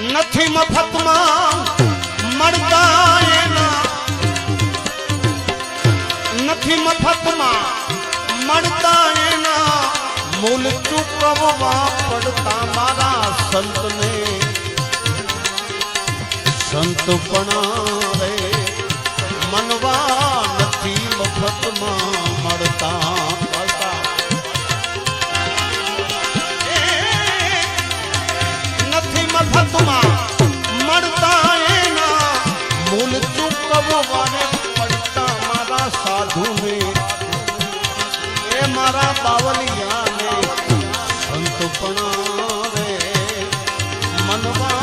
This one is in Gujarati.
નથી મફતમાં મળતા એના, નથી મફતમાં મળતા એના મૂલ ચૂકવવા પડતા મારા સંતને સંતપણા રે મનવા નથી મફતમાં મળતા નથી મફતમાં મળતા એના મૂલ ચૂકવવાને પડતા મારા સાધુને એ મારા બાવલિયાને સંતપણા રે મનવા